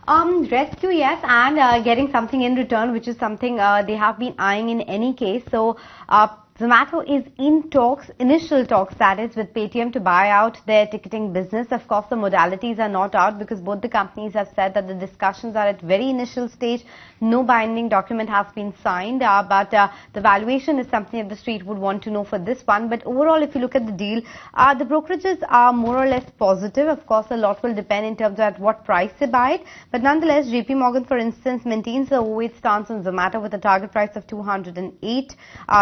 Rescue, yes, and getting something in return, which is something they have been eyeing in any case. So, Zomato is in talks, initial talks that is, with Paytm to buy out their ticketing business. Of course, the modalities are not out because both the companies have said that the discussions are at very initial stage. No binding document has been signed, but the valuation is something that the street would want to know for this one. But overall, if you look at the deal, the brokerages are more or less positive. Of course, a lot will depend in terms of at what price they buy it. But nonetheless, JP Morgan, for instance, maintains a overweight stance on Zomato with a target price of 208.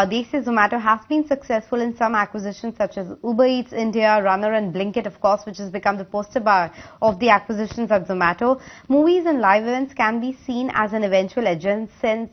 They say Zomato has been successful in some acquisitions such as Uber Eats India, Runner and Blinkit, of course, which has become the poster boy of the acquisitions at Zomato. Movies and live events can be seen as an eventual adjacent,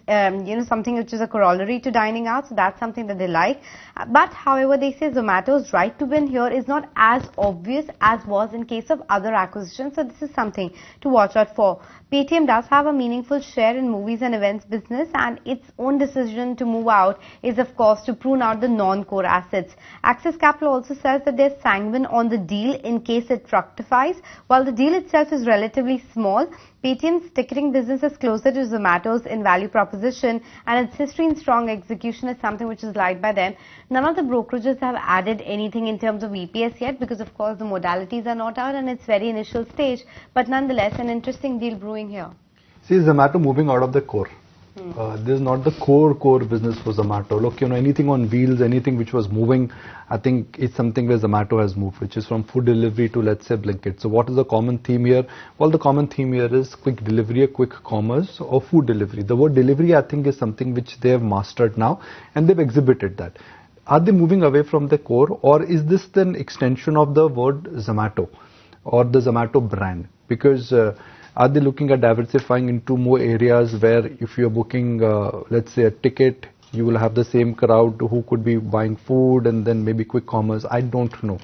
something which is a corollary to dining out. So that's something that they like. But however, they say Zomato's right to win here is not as obvious as was in case of other acquisitions. So this is something to watch out for. Paytm does have a meaningful share in movies and events business, and its own decision to move out is, of course, to prune out the non-core assets. Axis Capital also says that they're sanguine on the deal in case it fructifies. While the deal itself is relatively small, Paytm's ticketing business is closer to Zomato's in value proposition, and its history in strong execution is something which is liked by them. None of the brokerages have added anything in terms of EPS yet because, of course, the modalities are not out and it's very initial stage. But nonetheless, an interesting deal brewing here. See, Zomato moving out of the core. This is not the core business for Zomato. Look, anything on wheels, anything which was moving, I think it's something where Zomato has moved, which is from food delivery to, let's say, Blinkit. So what is the common theme here? Well, the common theme here is quick delivery, quick commerce or food delivery. The word delivery, I think, is something which they have mastered now and they've exhibited that. Are they moving away from the core, or is this an extension of the word Zomato or the Zomato brand? Because are they looking at diversifying into more areas where if you're booking, let's say, a ticket, you will have the same crowd who could be buying food and then maybe quick commerce? I don't know.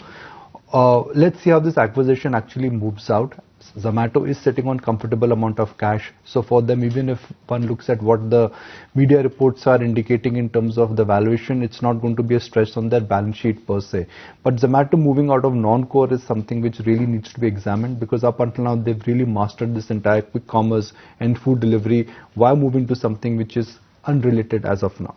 Let's see how this acquisition actually moves out. Zomato is sitting on comfortable amount of cash. So for them, even if one looks at what the media reports are indicating in terms of the valuation, it's not going to be a stress on their balance sheet per se. But Zomato moving out of non-core is something which really needs to be examined, because up until now, they've really mastered this entire quick commerce and food delivery while moving to something which is unrelated as of now.